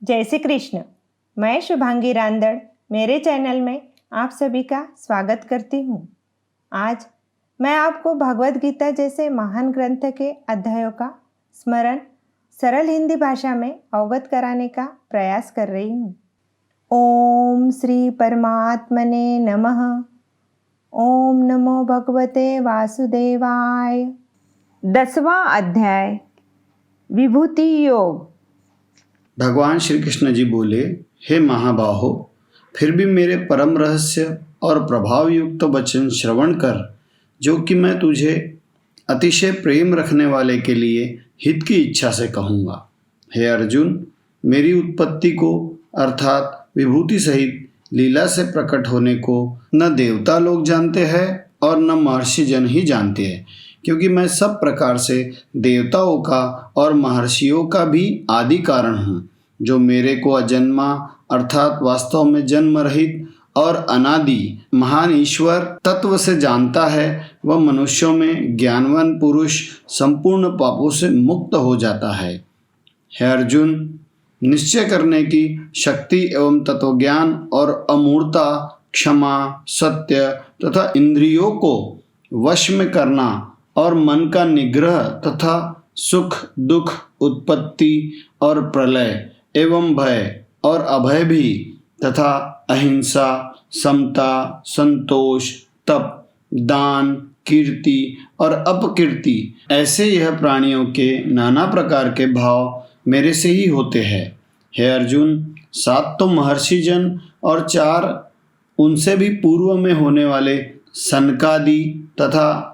जय श्री कृष्ण। मैं शुभांगी रांदड़ मेरे चैनल में आप सभी का स्वागत करती हूँ। आज मैं आपको भगवद गीता जैसे महान ग्रंथ के अध्यायों का स्मरण सरल हिंदी भाषा में अवगत कराने का प्रयास कर रही हूँ। ओम श्री परमात्मने नमः। ओम नमो भगवते वासुदेवाय। 10वां अध्याय, विभूति योग। भगवान श्री कृष्ण जी बोले, हे महाबाहो, फिर भी मेरे परम रहस्य और प्रभाव युक्त वचन श्रवण कर, जो कि मैं तुझे अतिशय प्रेम रखने वाले के लिए हित की इच्छा से कहूँगा। हे अर्जुन, मेरी उत्पत्ति को अर्थात विभूति सहित लीला से प्रकट होने को न देवता लोग जानते हैं और न महर्षि जन ही जानते हैं, क्योंकि मैं सब प्रकार से देवताओं का और महर्षियों का भी आदि कारण हूँ। जो मेरे को अजन्मा अर्थात वास्तव में जन्म रहित और अनादि महान ईश्वर तत्व से जानता है, वह मनुष्यों में ज्ञानवान पुरुष संपूर्ण पापों से मुक्त हो जाता है। हे अर्जुन, निश्चय करने की शक्ति एवं तत्वज्ञान और अमूर्ता, क्षमा, सत्य तथा इंद्रियों को वश में करना और मन का निग्रह तथा सुख दुख, उत्पत्ति और प्रलय एवं भय और अभय भी तथा अहिंसा, समता, संतोष, तप, दान, कीर्ति और अपकीर्ति, ऐसे यह प्राणियों के नाना प्रकार के भाव मेरे से ही होते हैं। हे अर्जुन, 7 तो महर्षि जन और 4 उनसे भी पूर्व में होने वाले सनकादि तथा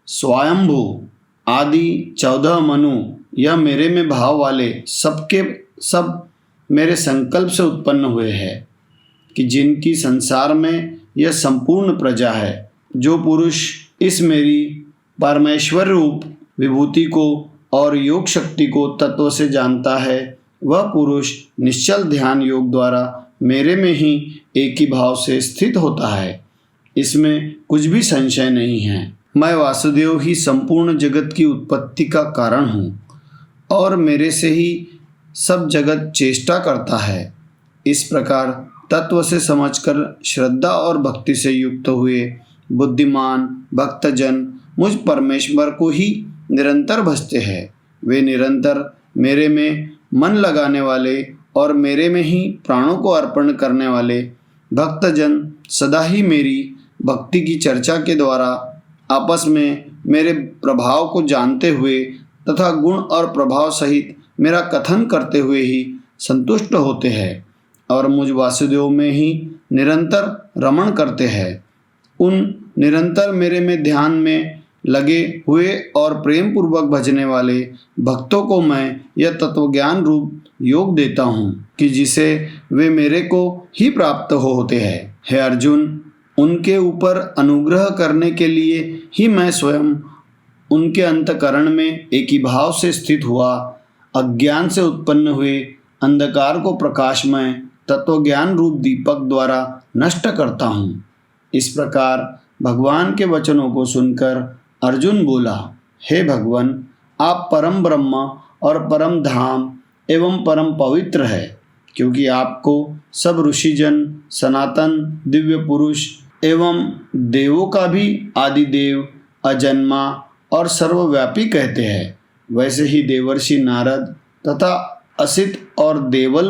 स्वयंभू आदि 14 मनु, यह मेरे में भाव वाले सबके सब मेरे संकल्प से उत्पन्न हुए हैं, कि जिनकी संसार में यह संपूर्ण प्रजा है। जो पुरुष इस मेरी परमेश्वर रूप विभूति को और योग शक्ति को तत्व से जानता है, वह पुरुष निश्चल ध्यान योग द्वारा मेरे में ही एक ही भाव से स्थित होता है। इसमें कुछ भी संशय नहीं है। मैं वासुदेव ही संपूर्ण जगत की उत्पत्ति का कारण हूँ और मेरे से ही सब जगत चेष्टा करता है। इस प्रकार तत्व से समझकर श्रद्धा और भक्ति से युक्त हुए बुद्धिमान भक्तजन मुझ परमेश्वर को ही निरंतर भजते हैं। वे निरंतर मेरे में मन लगाने वाले और मेरे में ही प्राणों को अर्पण करने वाले भक्तजन सदा ही मेरी भक्ति की चर्चा के द्वारा आपस में मेरे प्रभाव को जानते हुए तथा गुण और प्रभाव सहित मेरा कथन करते हुए ही संतुष्ट होते हैं और मुझ वासुदेव में ही निरंतर रमण करते हैं। उन निरंतर मेरे में ध्यान में लगे हुए और प्रेम पूर्वक भजने वाले भक्तों को मैं यह तत्वज्ञान रूप योग देता हूँ, कि जिसे वे मेरे को ही प्राप्त होते हैं। हे अर्जुन, उनके ऊपर अनुग्रह करने के लिए ही मैं स्वयं उनके अंतकरण में एक ही भाव से स्थित हुआ अज्ञान से उत्पन्न हुए अंधकार को प्रकाशमय तत्वज्ञान रूप दीपक द्वारा नष्ट करता हूँ। इस प्रकार भगवान के वचनों को सुनकर अर्जुन बोला, हे भगवान, आप परम ब्रह्म और परम धाम एवं परम पवित्र है, क्योंकि आपको सब ऋषिजन सनातन दिव्य पुरुष एवं देवों का भी आदिदेव, अजन्मा और सर्वव्यापी कहते हैं। वैसे ही देवर्षि नारद तथा असित और देवल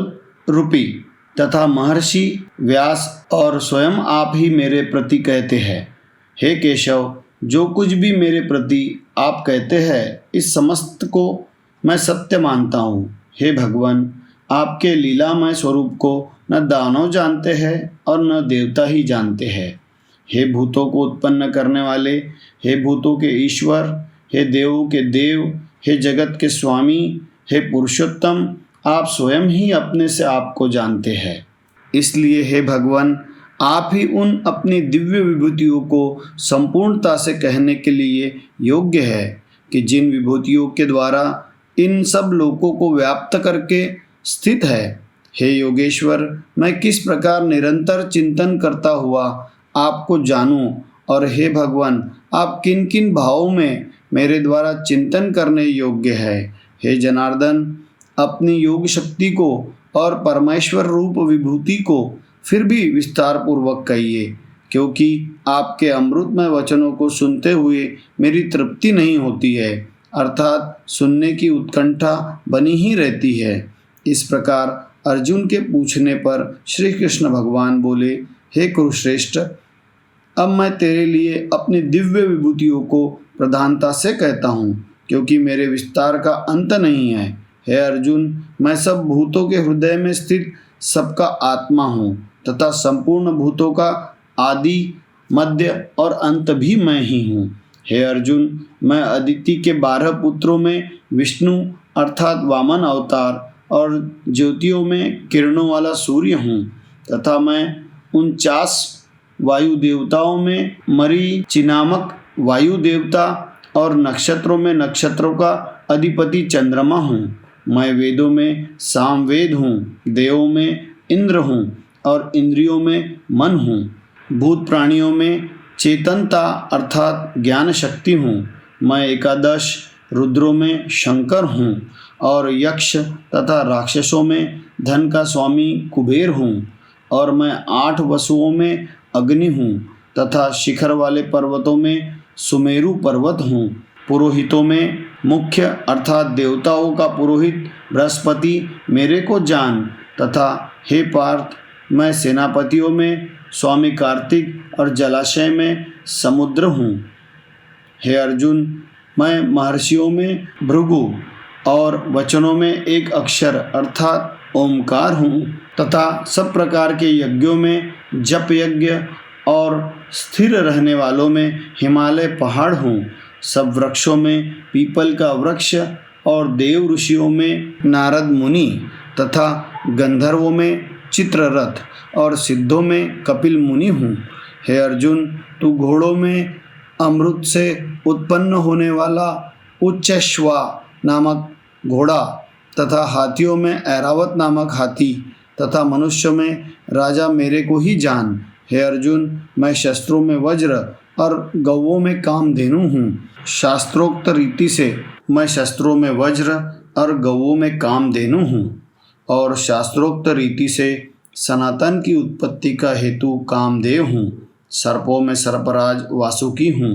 रूपी तथा महर्षि व्यास और स्वयं आप ही मेरे प्रति कहते हैं। हे केशव, जो कुछ भी मेरे प्रति आप कहते हैं, इस समस्त को मैं सत्य मानता हूँ। हे भगवान, आपके लीलामय स्वरूप को न दानव जानते हैं और न देवता ही जानते हैं। हे भूतों को उत्पन्न करने वाले, हे भूतों के ईश्वर, हे देवों के देव, हे जगत के स्वामी, हे पुरुषोत्तम, आप स्वयं ही अपने से आपको जानते हैं। इसलिए हे भगवान, आप ही उन अपनी दिव्य विभूतियों को संपूर्णता से कहने के लिए योग्य है, कि जिन विभूतियों के द्वारा इन सब लोकों को व्याप्त करके स्थित है। हे योगेश्वर, मैं किस प्रकार निरंतर चिंतन करता हुआ आपको जानूं, और हे भगवान, आप किन किन भावों में मेरे द्वारा चिंतन करने योग्य है। हे जनार्दन, अपनी योग शक्ति को और परमेश्वर रूप विभूति को फिर भी विस्तार पूर्वक कहिए, क्योंकि आपके अमृतमय वचनों को सुनते हुए मेरी तृप्ति नहीं होती है, अर्थात सुनने की उत्कंठा बनी ही रहती है। इस प्रकार अर्जुन के पूछने पर श्री कृष्ण भगवान बोले, हे कुरुश्रेष्ठ, अब मैं तेरे लिए अपनी दिव्य विभूतियों को प्रधानता से कहता हूँ, क्योंकि मेरे विस्तार का अंत नहीं है। हे अर्जुन, मैं सब भूतों के हृदय में स्थित सबका आत्मा हूँ तथा संपूर्ण भूतों का आदि, मध्य और अंत भी मैं ही हूँ। हे अर्जुन, मैं अदिति के 12 पुत्रों में विष्णु अर्थात वामन अवतार और ज्योतियों में किरणों वाला सूर्य हूँ तथा मैं 49 वायु देवताओं में मरीचि नामक वायु देवता और नक्षत्रों में नक्षत्रों का अधिपति चंद्रमा हूँ। मैं वेदों में सामवेद हूँ, देवों में इंद्र हूँ और इंद्रियों में मन हूँ। भूत प्राणियों में चेतनता अर्थात ज्ञान शक्ति हूँ। मैं 11 रुद्रों में शंकर हूँ और यक्ष तथा राक्षसों में धन का स्वामी कुबेर हूँ। और मैं 8 वसुओं में अग्नि हूँ तथा शिखर वाले पर्वतों में सुमेरु पर्वत हूँ। पुरोहितों में मुख्य अर्थात देवताओं का पुरोहित बृहस्पति मेरे को जान तथा हे पार्थ, मैं सेनापतियों में स्वामी कार्तिक और जलाशय में समुद्र हूँ। हे अर्जुन, मैं महर्षियों में भृगु और वचनों में एक अक्षर अर्थात ओमकार हूँ तथा सब प्रकार के यज्ञों में जप यज्ञ और स्थिर रहने वालों में हिमालय पहाड़ हूँ। सब वृक्षों में पीपल का वृक्ष और देव ऋषियों में नारद मुनि तथा गंधर्वों में चित्ररथ और सिद्धों में कपिल मुनि हूँ। हे अर्जुन, तू घोड़ों में अमृत से उत्पन्न होने वाला उच्चश्वा नामक घोड़ा तथा हाथियों में ऐरावत नामक हाथी तथा मनुष्यों में राजा मेरे को ही जान। हे अर्जुन, मैं शस्त्रों में वज्र और गौओं में कामधेनु हूँ। शास्त्रोक्त रीति से मैं शस्त्रों में वज्र और गौओं में कामधेनु हूँ और शास्त्रोक्त रीति से सनातन की उत्पत्ति का हेतु कामदेव हूँ। सर्पों में सर्पराज वासुकी हूँ।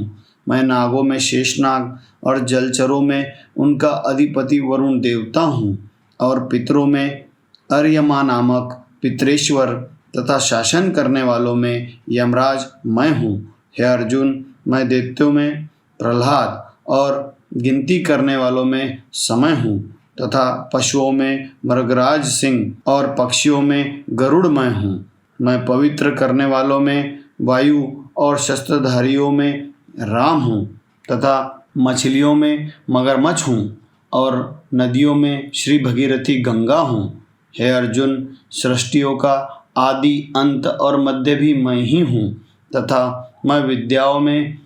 मैं नागों में शेषनाग और जलचरों में उनका अधिपति वरुण देवता हूँ और पितरों में अर्यमा नामक पितरेश्वर तथा शासन करने वालों में यमराज मैं हूँ। हे अर्जुन, मैं दैत्यों में प्रहलाद और गिनती करने वालों में समय हूँ तथा पशुओं में मृगराज सिंह और पक्षियों में गरुड़ मैं हूँ। मैं पवित्र करने वालों में वायु और शस्त्रधारियों में राम हूँ तथा मछलियों में मगरमच्छ हूँ और नदियों में श्री भगीरथी गंगा हूँ। हे अर्जुन, सृष्टियों का आदि अंत और मध्य भी मैं ही हूँ तथा मैं विद्याओं में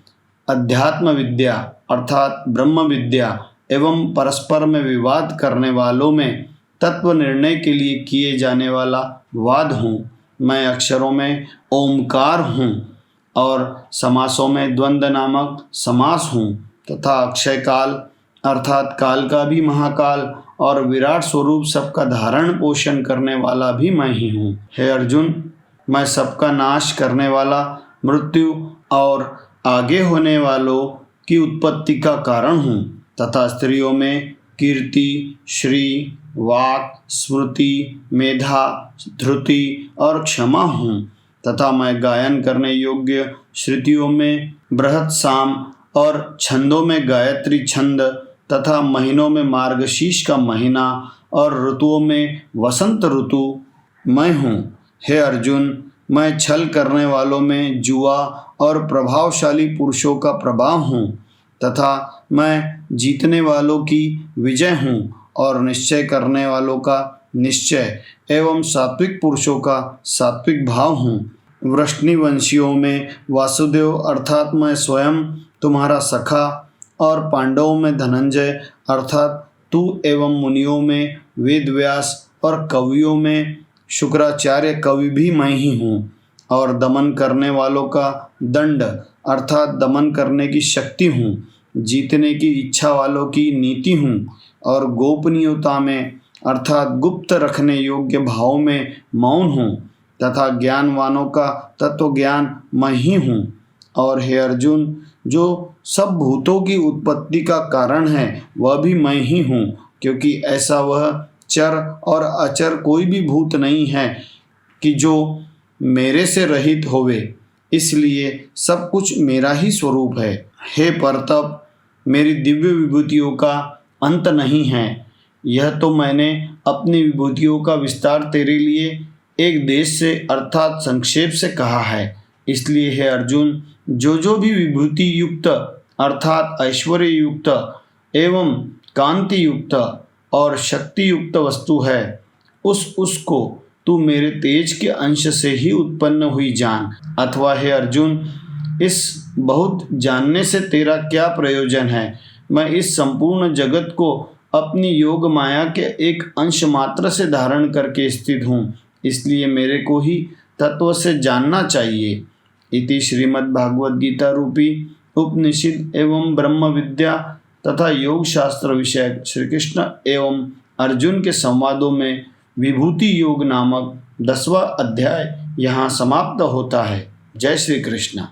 अध्यात्म विद्या अर्थात ब्रह्म विद्या एवं परस्पर में विवाद करने वालों में तत्व निर्णय के लिए किए जाने वाला वाद हूँ। मैं अक्षरों में ओमकार हूँ और समासों में द्वंद्व नामक समास हूँ तथा अक्षय काल अर्थात काल का भी महाकाल और विराट स्वरूप सबका धारण पोषण करने वाला भी मैं ही हूँ। हे अर्जुन, मैं सबका नाश करने वाला मृत्यु और आगे होने वालों की उत्पत्ति का कारण हूँ तथा स्त्रियों में कीर्ति, श्री, वाक, स्मृति, मेधा, धृति और क्षमा हूँ तथा मैं गायन करने योग्य श्रुतियों में बृहत साम और छंदों में गायत्री छंद तथा महीनों में मार्गशीर्ष का महीना और ऋतुओं में वसंत ऋतु मैं हूँ। हे अर्जुन, मैं छल करने वालों में जुआ और प्रभावशाली पुरुषों का प्रभाव हूँ तथा मैं जीतने वालों की विजय हूँ और निश्चय करने वालों का निश्चय एवं सात्विक पुरुषों का सात्विक भाव हूँ। वृष्णिवंशियों में वासुदेव अर्थात मैं स्वयं तुम्हारा सखा और पांडवों में धनंजय अर्थात तू एवं मुनियों में वेदव्यास और कवियों में शुक्राचार्य कवि भी मैं ही हूँ और दमन करने वालों का दंड अर्थात दमन करने की शक्ति हूँ। जीतने की इच्छा वालों की नीति हूँ और गोपनीयता में अर्थात गुप्त रखने योग्य भाव में मौन हूँ तथा ज्ञानवानों का तत्व ज्ञान मैं ही हूँ। और हे अर्जुन, जो सब भूतों की उत्पत्ति का कारण है वह भी मैं ही हूँ, क्योंकि ऐसा वह चर और अचर कोई भी भूत नहीं है कि जो मेरे से रहित होवे, इसलिए सब कुछ मेरा ही स्वरूप है। हे परतप, मेरी दिव्य विभूतियों का अंत नहीं है। यह तो मैंने अपनी विभूतियों का विस्तार तेरे लिए एक देश से अर्थात संक्षेप से कहा है। इसलिए हे अर्जुन, जो भी विभूति युक्त अर्थात ऐश्वर्य युक्त एवं कांति युक्त और शक्ति युक्त वस्तु है, उसको तू मेरे तेज के अंश से ही उत्पन्न हुई जान। अथवा हे अर्जुन, इस बहुत जानने से तेरा क्या प्रयोजन है? मैं इस संपूर्ण जगत को अपनी योग माया के एक अंश मात्र से धारण करके स्थित हूँ, इसलिए मेरे को ही तत्व से जानना चाहिए। इति श्रीमद् भागवत गीता रूपी उपनिषद एवं ब्रह्म विद्या तथा योग शास्त्र विषय श्री कृष्ण एवं अर्जुन के संवादों में विभूति योग नामक 10वां अध्याय यहाँ समाप्त होता है। जय श्री कृष्ण।